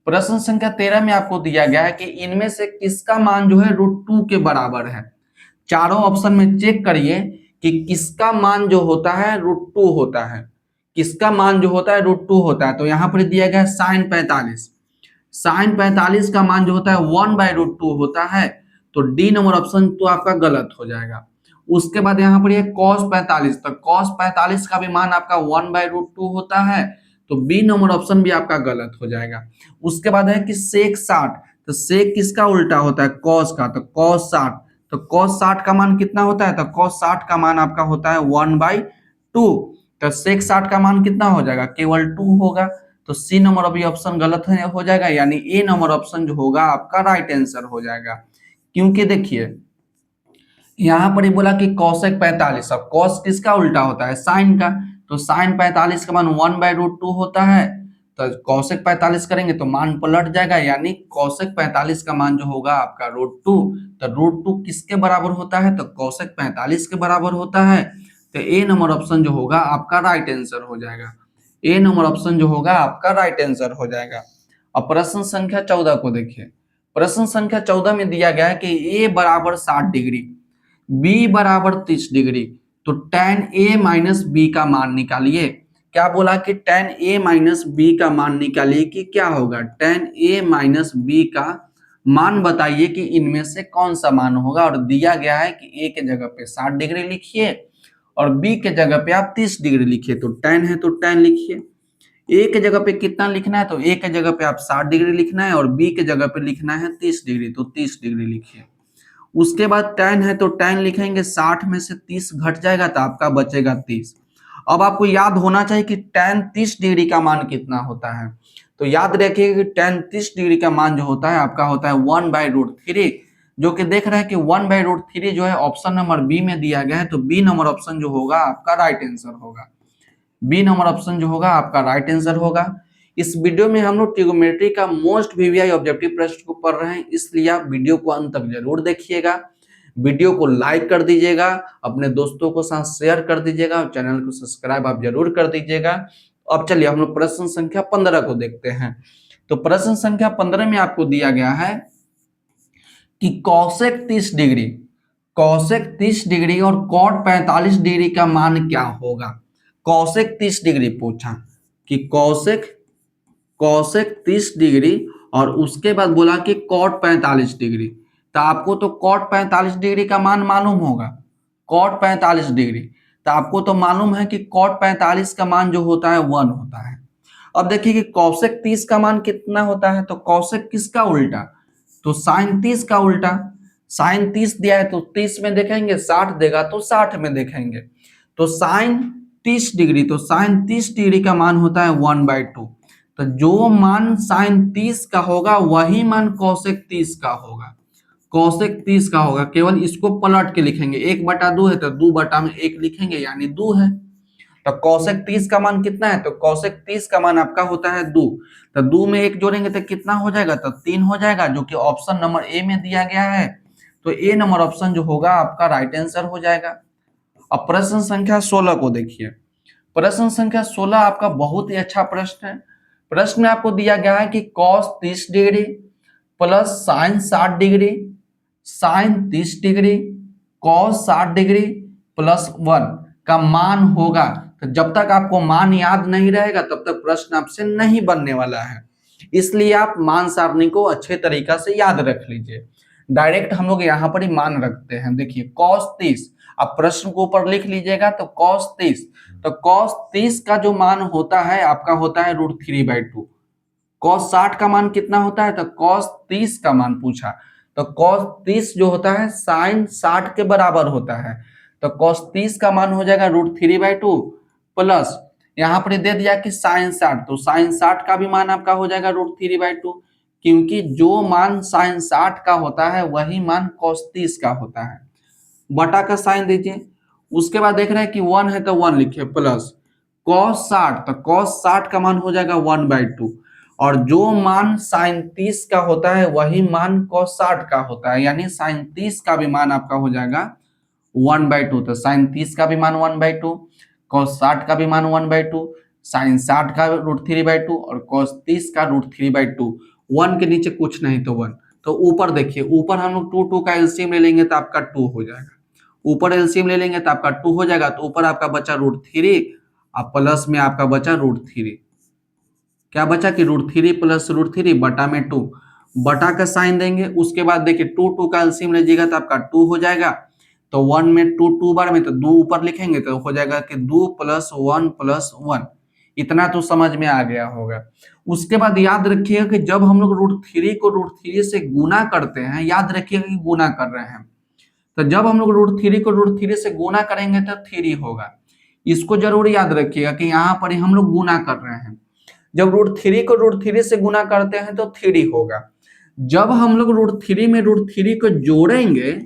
प्रश्न संख्या 13 में आपको दिया गया है कि इनमें से किसका मान जो है √2 के बराबर है। चारों ऑप्शन में चेक करिए कि किसका मान जो होता है √2 होता है, किसका मान जो होता है √2 होता है। तो यहाँ पर दिया गया है sin 45, sin 45 का मान जो होता है 1/√2 होता है, तो डी नंबर ऑप्शन तो आपका गलत हो जाएगा। उसके बाद यहाँ पर cos 45, तो cos 45 का भी मान आपका 1/√2 होता है, तो बी नंबर ऑप्शन भी आपका गलत हो जाएगा। उसके बाद है कि sec 60, तो sec किसका उल्टा होता है, cos का, तो cos 60, तो cos 60 का मान कितना होता है, तो cos 60 का मान आपका होता है 1/2, तो sec 60 का मान कितना हो जाएगा, केवल 2 होगा। तो सी नंबर अभी ऑप्शन गलत हो जाएगा, यानी ए नंबर ऑप्शन जो होगा आपका राइट आंसर हो जाएगा। क्योंकि देखिए यहाँ पर ही बोला कि cosec 45, अब cos किसका उल्टा होता है, sin का, तो sin 45 का मान 1/√2 होता है, तो cosec 45 करेंगे तो मान पलट जाएगा, यानी cosec 45 का मान जो होगा आपका √2, तो √2 किसके बराबर होता है, तो cosec 45 के बराबर होता है। तो ए नंबर ऑप्शन जो होगा आपका राइट आंसर हो जाएगा। ए नंबर ऑप्शन जो होगा आपका राइट आंसर हो जाएगा। अब प्रश्न संख्या 14 को देखिए। प्रश्न संख्या 14 में दिया गया है कि ए बराबर 60 डिग्री, बी बराबर 30 डिग्री, तो tan a माइनस बी का मान निकालिए। क्या बोला कि tan a माइनस बी का मान निकालिए कि क्या होगा। tan a माइनस बी का मान बताइए कि इनमें से कौन सा मान होगा, और दिया गया है कि a के जगह पे 60 डिग्री लिखिए और b के जगह पे आप 30 डिग्री लिखिए। तो tan है तो tan लिखिए। a के जगह पे कितना लिखना है, तो a के जगह पे आप 60 डिग्री लिखना है और b के जगह पे लिखना है 30 डिग्री, तो 30 डिग्री लिखिए। उसके बाद tan है तो tan लिखेंगे, 60 में से 30 घट जाएगा तो आपका बचेगा 30। अब आपको याद होना चाहिए कि tan 30 डिग्री का मान कितना होता है। तो याद रखिएगा कि tan 30 डिग्री का मान जो होता है आपका होता है 1/√3, जो कि देख रहे हैं कि 1/√3 जो है ऑप्शन नंबर बी में दिया गया है। तो बी नंबर ऑप्शन जो होगा आपका राइट आंसर होगा। बी नंबर ऑप्शन जो होगा आपका राइट आंसर होगा। इस वीडियो में हम लोग ट्रिगोनोमेट्री का मोस्ट वीवीआई ऑब्जेक्टिव प्रश्न को पढ़ रहे हैं, इसलिए आप वीडियो को अंत तक जरूर देखिएगा। वीडियो को लाइक कर दीजिएगा, अपने दोस्तों को साथ शेयर कर दीजिएगा और चैनल को सब्सक्राइब आप जरूर कर दीजिएगा। अब चलिए हम लोग प्रश्न संख्या 15 को देखते हैं। तो प्रश्न संख्या 15 में आपको दिया गया है कि कॉसेक 30 डिग्री और कॉट 45 डिग्री का मान क्या होगा। कॉसेक 30 डिग्री पूछा कि कॉसेक 30 डिग्री और उसके बाद बोला कि कॉट 45 डिग्री। तो आपको तो कॉट 45 डिग्री का मान मालूम होगा। कॉट 45 डिग्री तो आपको तो मालूम है कि कॉट 45 का मान जो होता है 1 होता है। अब देखिए कि कॉसेक 30 का मान कितना होता है, तो कॉसेक किसका उल्टा, तो साइन 30 का उल्टा। साइन 30 दिया है तो 30 में देखेंगे, 60 देगा तो 60 में देखेंगे। तो साइन 30 डिग्री, तो साइन 30 डिग्री का मान होता है 1/2। तो जो मान साइन 30 का होगा वही मान कॉसेक 30 का होगा। कॉसेक 30 का होगा, केवल इसको पलट के लिखेंगे। 1/2 है तो 2/1 लिखेंगे, यानी 2 है। तो कॉसेक 30 का मान कितना है, तो कॉसेक 30 का मान आपका होता है 2। तो 2 में 1 जोड़ेंगे तो कितना हो जाएगा, तो 3 हो जाएगा, जो कि ऑप्शन नंबर ए में दिया गया है। तो ए नंबर ऑप्शन जो होगा आपका राइट आंसर हो जाएगा। अब प्रश्न संख्या 16 को देखिए। प्रश्न संख्या 16 आपका बहुत ही अच्छा प्रश्न है। प्रश्न में आपको दिया गया है कि cos 30 degree plus sine 60 degree, sine 30 degree cos 60 degree plus 1 का मान होगा। तो जब तक आपको मान याद नहीं रहेगा तब तक प्रश्न आपसे नहीं बनने वाला है, इसलिए आप मान सारणी को अच्छे तरीका से याद रख लीजिए। डायरेक्ट हम लोग यहाँ पर ही मान रखते हैं। देखिए cos 30, आप प्रश्न को ऊपर लिख लीजिएगा। तो cos 30, तो cos 30 का जो मान होता है आपका होता है √3/2। cos 60 का मान कितना होता है, तो cos 30 का मान पूछा, तो cos 30 जो होता है sin 60 के बराबर होता है। तो cos 30 का मान हो जाएगा √3/2 प्लस यहाँ पर दे दिया कि sin 60, तो sin 60 का भी मान आपका हो जाएगा √3/2, क्योंकि जो मान sin 60 का होता है वही मान cos 30 का होता है। बटा का साइन दीजिए। उसके बाद देख रहे हैं कि 1 है तो 1 लिखिए प्लस cos 60, तो cos 60 का मान हो जाएगा 1/2, और जो मान sin 30 का होता है वही मान cos 60 का होता है, यानी sin 30 का भी मान आपका हो जाएगा 1/2। तो sin 30 का भी मान 1/2, cos 60 का भी मान 1/2, sin 60 का √3/2 और cos 30 का √3/2। 1 के नीचे कुछ नहीं तो 1। तो ऊपर देखिए, ऊपर हम लोग 2 का एलसीएम ले लेंगे तो आपका 2 हो जाएगा। ऊपर एलसीएम ले लेंगे तो आपका 2 हो जाएगा। तो ऊपर आपका बचा √3 और प्लस में आपका बचा √3। क्या बचा कि √3 प्लस √3 बटा में 2, बटा का साइन देंगे। उसके बाद देखिए 2 का एलसीएम लीजिएगा तो आपका 2 हो जाएगा। तो 1 में 2 बार में, तो 2 ऊपर लिखेंगे तो हो जाएगा कि 2 + 1 + 1। इतना तो समझ में आ गया होगा। उसके बाद याद रखिएगा कि जब हम लोग √3 को √3 से गुना करते हैं, याद रखिएगा कि गुना कर रहे हैं, तो जब हम लोग √3 को √3 से गुना करेंगे तो 3 होगा। इसको जरूर याद रखिएगा कि यहाँ पर ही हम लोग गुना कर रहे हैं। जब √3 को √3 से गुना करते हैं तो 3 होगा। जब हम लोग √3 में √3 को जोड़ेंगे,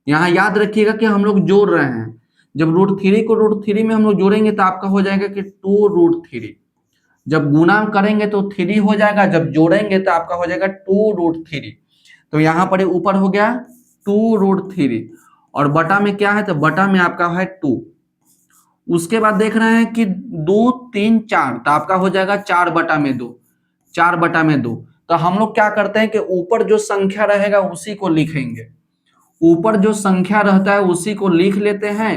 यहाँ याद रखिएगा कि हम लोग जोड़ रहे हैं। जब √3 को √3 में हम लोग जोड़ेंगे तो आपका हो जाएगा कि 2√3। जब गुना करेंगे तो 3 हो जाएगा, जब जोड़ेंगे तो आपका हो जाएगा 2√3। तो यहाँ पर ऊपर हो गया 2√3 और बटा में क्या है, तो बटा में आपका है 2। उसके बाद देख रहे हैं कि 2 3 4, तो आपका हो जाएगा 4/2। 4/2। तो हम लोग क्या करते हैं कि ऊपर जो संख्या रहेगा उसी को लिखेंगे। ऊपर जो संख्या रहता है उसी को लिख लेते हैं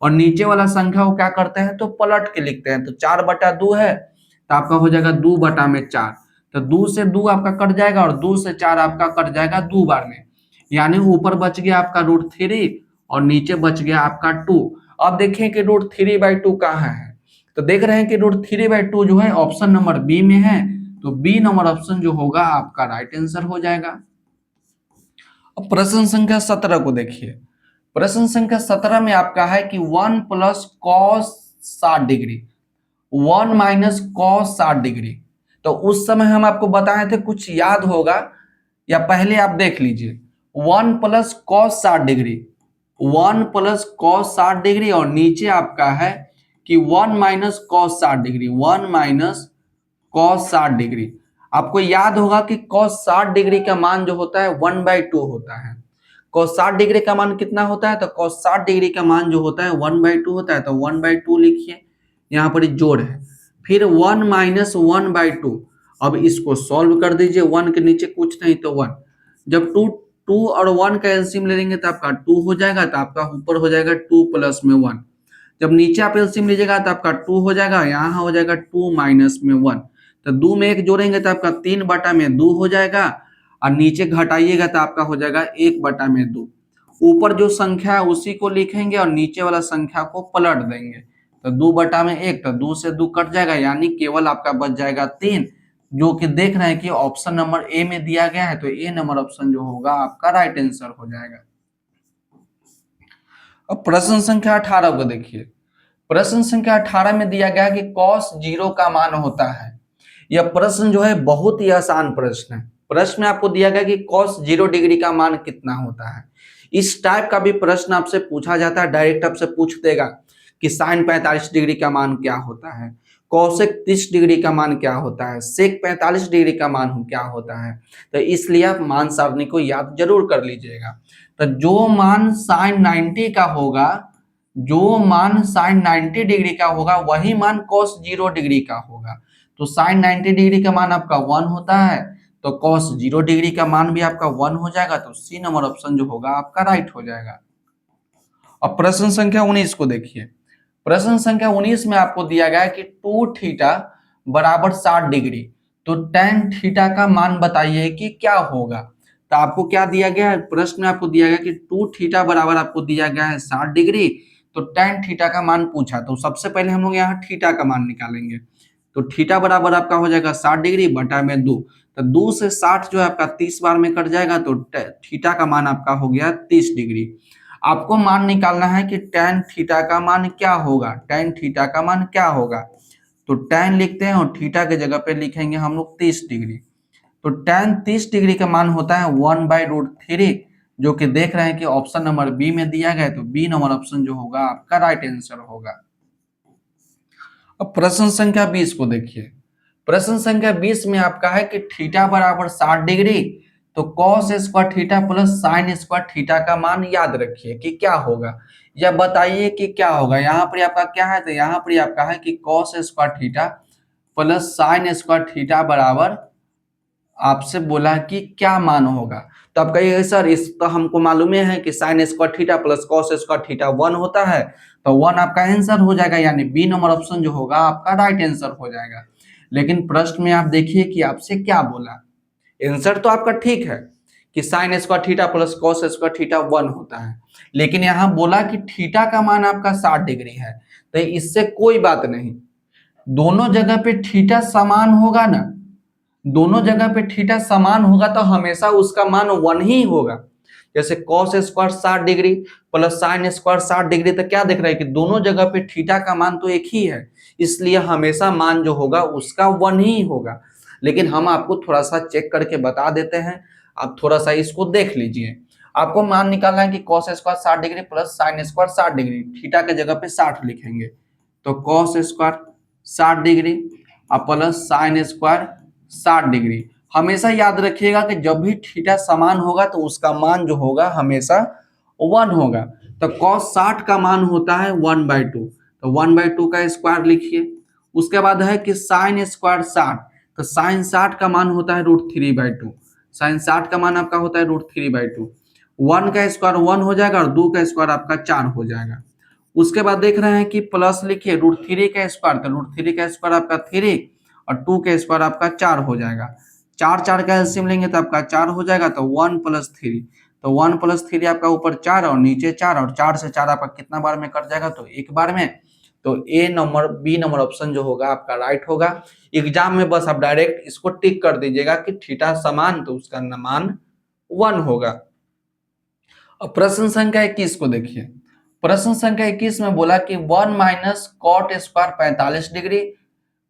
और नीचे वाला संख्या को क्या करते हैं तो पलट के लिखते हैं। तो 4/2 है तो आपका हो जाएगा 2/4। तो 2 से 2 आपका कट जाएगा और 2 से 4 आपका कट जाएगा 2 बार में, यानी ऊपर बच गया आपका √3 और नीचे बच गया आपका 2। अब देखें कि √3/2 कहाँ है, तो देख रहे हैं कि √3/2 जो है ऑप्शन नंबर बी में है। तो बी नंबर ऑप्शन जो होगा आपका राइट आंसर हो जाएगा। अब प्रश्न संख्या 17 को देखिए। प्रश्न संख्या 17 में आपका है कि 1 plus cos 60 degree 1 minus cos 60 degree. तो उस समय हम आपको बताए थे, कुछ याद होगा या पहले आप देख लीजिए। 1 plus cos 60 degree 1 plus cos 60 degree और नीचे आपका है कि 1 minus cos 60 degree 1 minus cos 60 degree. आपको याद होगा कि कॉस 60 डिग्री का मान जो होता है 1/2 होता है। कॉस 60 डिग्री का मान कितना होता है, तो कॉस 60 डिग्री का मान जो होता है 1/2 होता है। तो 1/2 लिखिए, यहाँ पर जोड़ है। फिर 1 माइनस 1/2। अब इसको सॉल्व कर दीजिए, 1 के नीचे कुछ नहीं तो 1। जब 2 और 1 का एलसीएम ले लेंगे तो आपका 2 हो जाएगा, तो आपका ऊपर हो जाएगा 2 प्लस में 1। जब नीचे आप एलसीएम लीजिएगा तो आपका 2 हो जाएगा, यहाँ हो जाएगा 2 माइनस में 1। तो 2 में 1 जोड़ेंगे तो आपका 3/2 हो जाएगा और नीचे घटाइएगा तो आपका हो जाएगा 1/2। ऊपर जो संख्या है उसी को लिखेंगे और नीचे वाला संख्या को पलट देंगे। तो 2/1, तो 2 से 2 कट जाएगा, यानी केवल आपका बच जाएगा 3, जो कि देख रहे हैं कि ऑप्शन नंबर ए में दिया गया है। तो ए नंबर ऑप्शन जो होगा आपका राइट आंसर हो जाएगा। अब प्रश्न संख्या 18 को देखिए। प्रश्न संख्या 18 में दिया गया कि cos 0 का मान होता है। यह प्रश्न जो है बहुत ही आसान प्रश्न है। प्रश्न में आपको दिया गया कि cos 0 डिग्री का मान कितना होता है। इस टाइप का भी प्रश्न आपसे पूछा जाता है, डायरेक्ट आपसे पूछ देगा कि sin 45 डिग्री का मान क्या होता है, cosec 30 डिग्री का मान क्या होता है, sec 45 डिग्री का मान क्या होता है। तो इसलिए आप मान सारणी को याद जरूर कर लीजिएगा। तो जो मान sin 90 का होगा, जो मान sin 90 डिग्री का होगा वही मान cos 0 डिग्री का होगा। तो sin 90 डिग्री का मान आपका 1 होता है, तो cos 0 डिग्री का मान भी आपका 1 हो जाएगा। तो सी नंबर ऑप्शन जो होगा आपका राइट हो जाएगा। अब प्रश्न संख्या 19 को देखिए। प्रश्न संख्या 19 में आपको दिया गया है कि 2 थीटा बराबर 60 डिग्री, तो tan थीटा का मान बताइए कि क्या होगा। तो आपको क्या दिया गया है, प्रश्न में आपको दिया गया कि 2 थीटा बराबर आपको दिया गया है 60 डिग्री, तो tan थीटा का मान पूछा। तो सबसे पहले हम लोग यहाँ थीटा का मान निकालेंगे। तो थीटा बराबर आपका हो जाएगा 60 डिग्री बटा में 2। तो 2 से 60 जो है आपका 30 बार में कट जाएगा, तो थीटा का मान आपका हो गया 30 डिग्री। आपको मान निकालना है कि tan थीटा का मान क्या होगा। tan थीटा का मान क्या होगा, तो tan लिखते हैं और थीटा के जगह पे लिखेंगे हम लोग 30 डिग्री। तो tan 30 डिग्री का मान होता है 1/√3, जो कि देख रहे हैं कि ऑप्शन नंबर बी में दिया गया है। तो बी नंबर ऑप्शन जो होगा आपका राइट आंसर होगा। अब प्रश्न संख्या 20 को देखिए। प्रश्न संख्या 20 में आपका है कि थीटा बराबर 60 डिग्री, तो cos square theta plus sine square theta का मान याद रखिए कि क्या होगा, या बताइए कि क्या होगा। यहाँ पर आपका क्या है, तो यहाँ पर आपका है कि cos square theta plus sine square theta बराबर आपसे बोला कि क्या मान होगा। तो आप कहिए सर इस तो हमको मालूम है कि sine square theta plus cos square theta 1 होता है, तो 1 आपका आंसर हो जाएगा, यानी बी नंबर ऑप्शन जो होगा आपका राइट आंसर हो जाएगा। लेकिन प्रश्न में आप देखिए कि आपसे क्या बोला। आंसर तो आपका ठीक है कि sine square theta plus cos square theta 1 होता है, लेकिन यहाँ बोला कि थीटा का मान आपका 60 डिग्री है। तो इससे कोई बात नहीं, दोनों जगह पे थीटा समान होगा ना, दोनों जगह पे थीटा समान होगा तो हमेशा उसका मान 1 ही होगा। जैसे cos square 60 degree plus sine square 60 degree, तो क्या देख रहे हैं कि दोनों जगह पे थीटा का मान तो एक ही है, इसलिए हमेशा मान जो होगा उसका 1 ही होगा। लेकिन हम आपको थोड़ा सा चेक करके बता देते हैं, आप थोड़ा सा इसको देख लीजिए। आपको मान निकालना है कि cos square 60 degree plus sine square 60 degree, theta के जगह पे 60 लिखेंगे। तो कॉस स्क्वायर 60 डिग्री और प्लस साइन स्क्वायर 60 डिग्री। हमेशा याद रखिएगा कि जब भी थीटा समान होगा तो उसका मान जो होगा हमेशा 1 होगा। तो cos 60 का मान होता है 1/2, तो 1/2 का स्क्वायर लिखिए। उसके बाद है कि साइन स्क्वायर 60, तो साइन 60 का मान होता है √3/2। साइन 60 का मान आपका होता है √3/2। 1 का स्क्वायर 1 हो जाएगा और 2 का स्क्वायर आपका 4 हो जाएगा। उसके बाद देख रहे हैं कि प्लस लिखिए √3 का स्क्वायर, तो √3 का स्क्वायर आपका 3 और 2 का स्क्वायर आपका 4 हो जाएगा। 4 4 का एलसीएम लेंगे तो आपका 4 हो जाएगा, तो 1 + 3, तो 1 + 3 आपका ऊपर 4 और नीचे 4, और 4 से 4 आपका कितना बार में कट जाएगा, तो एक बार में। तो बी नंबर ऑप्शन जो होगा आपका राइट होगा। एग्जाम में बस आप डायरेक्ट इसको टिक कर दीजिएगा कि थीटा समान, तो उसका मान 1 होगा। अब प्रश्न संख्या 21 को देखिए। प्रश्न संख्या 21 में बोला कि 1 - cot square 45 degree,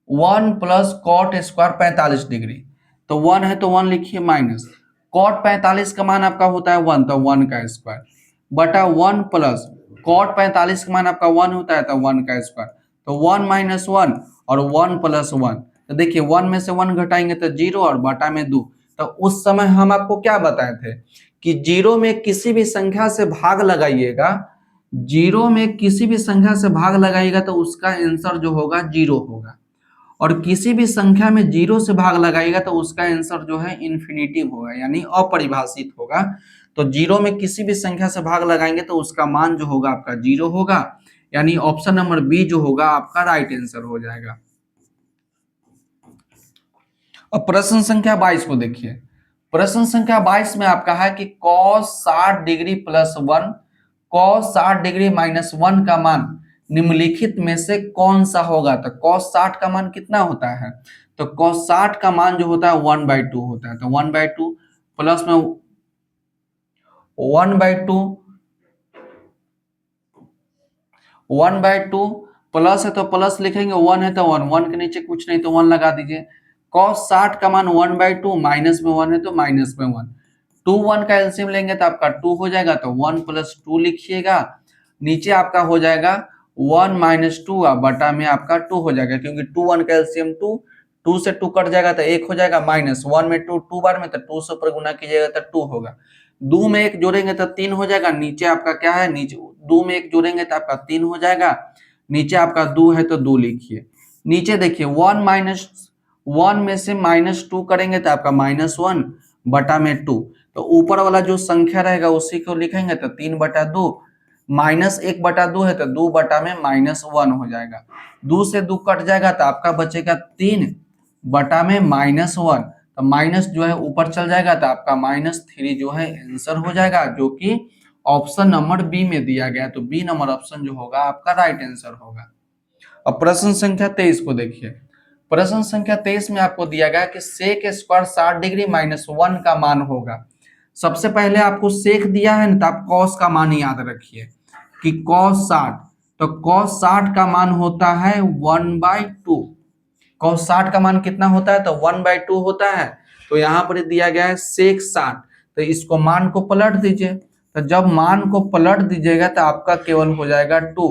1 + cot square 45 degree. तो 1 है तो 1 लिखिए माइनस कॉट 45 का मान आपका होता है 1, तो 1 का स्क्वायर बटा 1 प्लस कॉट 45 का मान आपका 1 होता है, तो 1 का स्क्वायर, तो 1 - 1 और 1 + 1। तो देखिए 1 में से 1 घटाएंगे तो 0 और बटा में 2। तो उस समय हम आपको क्या बताए थे कि 0 में किसी भी संख्या से भाग लगाइएगा, 0 में किसी भी संख्या से भाग लगाइएगा तो उसका आंसर जो होगा 0 होगा, और किसी भी संख्या में 0 से भाग लगाइएगा तो उसका आंसर जो है इन्फिनिटिव होगा, यानी अपरिभाषित होगा। तो 0 में किसी भी संख्या से भाग लगाएंगे तो उसका मान जो होगा आपका 0 होगा, यानी ऑप्शन नंबर बी जो होगा आपका राइट आंसर हो जाएगा। अब प्रश्न संख्या 22 को देखिए। प्रश्न संख्या 22 में आपका है कि cos 60 डिग्री + 1 cos 60 डिग्री -1 का मान निम्नलिखित में से कौन सा होगा। तो cos 60 का मान कितना होता है, तो cos 60 का मान जो होता है 1/2 होता है, तो 1/2 प्लस में 1/2 1/2 प्लस है तो प्लस लिखेंगे, 1 है तो 1, 1 के नीचे कुछ नहीं तो 1 लगा दीजिए। cos 60 का मान 1/2, माइनस में 1 है तो माइनस में 1, 2 1 का एलसीएम लेंगे तो आपका 2 हो जाएगा, तो 1 + 2 लिखिएगा। नीचे आपका हो जाएगा 1 - 2 बटा में आपका 2 हो जाएगा, क्योंकि 2 1 का एलसीएम 2, 2 से 2 कट जाएगा तो 1 हो जाएगा, माइनस 1 में 2 2 बार में, तो 2 से ऊपर गुना कीजिएगा तो 2 होगा। 2 में 1 जोड़ेंगे तो 3 हो जाएगा। नीचे आपका क्या है, नीचे 2 में 1 जोड़ेंगे तो आपका 3 हो जाएगा। नीचे आपका 2 है तो 2 लिखिए। नीचे देखिए 1 में से -2 करेंगे तो आपका -1 बटा में 2, तो ऊपर वाला जो संख्या रहेगा उसी को लिखेंगे तो 3/2, -1/2 है तो 2 बटा में -1 हो जाएगा। 2 से 2 कट जाएगा तो आपका बचेगा 3 बटा में -1, तो माइनस जो है ऊपर चल जाएगा तो आपका -3 जो है आंसर हो जाएगा, जो कि ऑप्शन नंबर बी में दिया गया। तो बी नंबर ऑप्शन जो होगा आपका राइट आंसर होगा। अब प्रश्न संख्या 23 को देखिए। प्रश्न संख्या 23 में आपको दिया गया कि सेक स्क्वायर 60 डिग्री -1 का मान होगा। सबसे पहले आपको सेक दिया है ना, तो आप कॉस का मान याद रखिए कि cos 60, तो cos 60 का मान होता है 1/2। cos 60 का मान कितना होता है, तो 1/2 होता है। तो यहाँ पर दिया गया है सेक 60, तो इसको मान को पलट दीजिए। तो जब मान को पलट दीजिएगा तो आपका केवल हो जाएगा 2,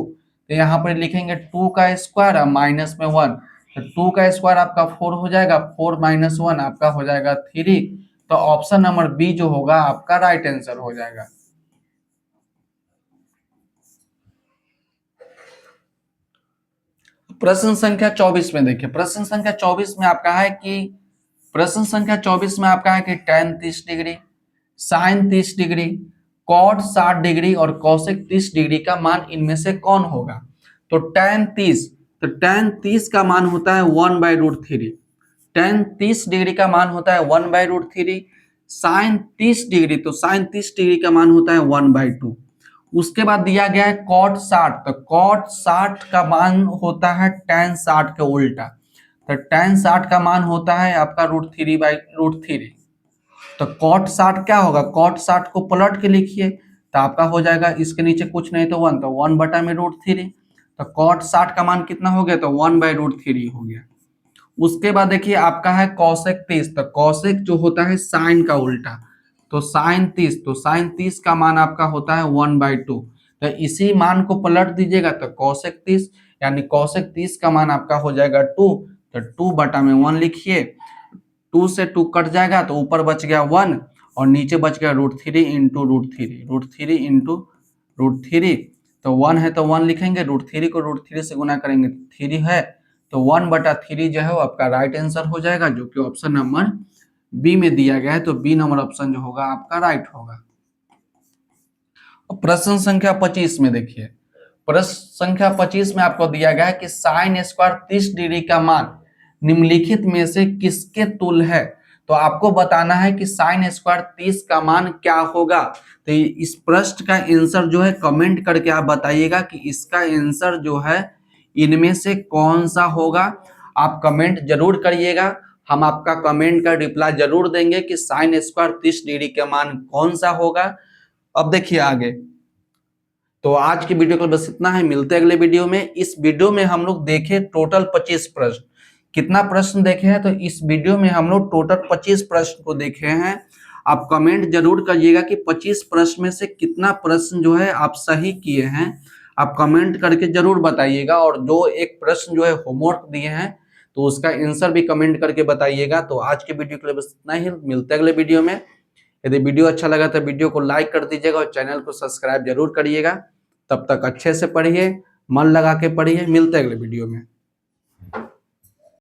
तो यहाँ पर लिखेंगे 2 का स्क्वायर और माइनस में 1, तो 2 का स्क्वायर आपका 4 हो जाएगा, 4 - 1 आपका हो जाएगा 3। तो ऑप्शन नंबर बी जो होगा आपका राइट आंसर हो जाएगा। प्रश्न संख्या 24 में देखिए। प्रश्न संख्या 24 में आपका है कि प्रश्न संख्या 24 में आपका है कि tan 30 degree, sin 30 degree, cot 60 degree और cosec 30 डिग्री का मान इनमें से कौन होगा। तो tan 30, तो tan 30 का मान होता है 1/√3, tan 30 डिग्री का मान होता है 1/√3, sin 30 डिग्री, तो sin 30 डिग्री का मान होता है 1/2। उसके बाद दिया गया है cot 60, तो cot 60 का मान होता है tan 60 के उल्टा, तो tan 60 का मान होता है आपका √3/√3। तो cot 60 क्या होगा, cot 60 को पलट के लिखिए तो आपका हो जाएगा, इसके नीचे कुछ नहीं तो 1, तो 1 बटा में √3, तो cot 60 का मान कितना हो गया, तो 1/√3 हो गया। उसके बाद देखिए आपका है cosec 30, तो cosec जो होता है sin का उल्टा, तो sin 30, तो sin 30 का मान आपका होता है 1/2, तो इसी मान को पलट दीजिएगा तो cosec 30, यानी cosec 30 का मान आपका हो जाएगा 2, तो 2 बटा में 1 लिखिए। 2 से 2 कट जाएगा तो ऊपर बच गया 1 और नीचे बच गया √3 इंटू √3 इंटू √3, तो 1 है तो 1 लिखेंगे, √3 को √3 से गुना करेंगे 3 है, तो 1/3 जो है वो आपका राइट आंसर हो जाएगा, जो कि ऑप्शन नंबर बी में दिया गया है। तो बी नंबर ऑप्शन जो होगा आपका राइट होगा। प्रश्न संख्या 25 में देखिए। प्रश्न संख्या 25 में आपको दिया गया है कि साइन स्क्वायर 30 डिग्री का मान निम्नलिखित में से किसके तुल्य है। तो आपको बताना है कि साइन स्क्वायर 30 का मान क्या होगा। तो इस प्रश्न का आंसर जो है कमेंट करके आप बताइएगा कि इसका आंसर जो है इनमें से कौन सा होगा। आप कमेंट जरूर करिएगा, हम आपका कमेंट का रिप्लाई जरूर देंगे कि साइन स्क्वायर 30 डिग्री का मान कौन सा होगा। अब देखिए आगे, तो आज की वीडियो को बस इतना है, मिलते हैं अगले वीडियो में। इस वीडियो में हम लोग देखे टोटल 25 प्रश्न। कितना प्रश्न देखे हैं, तो इस वीडियो में हम लोग टोटल 25 प्रश्न को देखे हैं। आप कमेंट जरूर करिएगा कि 25 प्रश्न में से कितना प्रश्न जो है आप सही किए हैं। आप कमेंट करके जरूर बताइएगा, और जो एक प्रश्न जो है होमवर्क दिए हैं तो उसका आंसर भी कमेंट करके बताइएगा। तो आज के वीडियो के लिए बस इतना ही, मिलते हैं अगले वीडियो में। यदि वीडियो अच्छा लगा तो वीडियो को लाइक कर दीजिएगा और चैनल को सब्सक्राइब जरूर करिएगा। तब तक अच्छे से पढ़िए, मन लगा के पढ़िए। मिलते हैं अगले वीडियो में।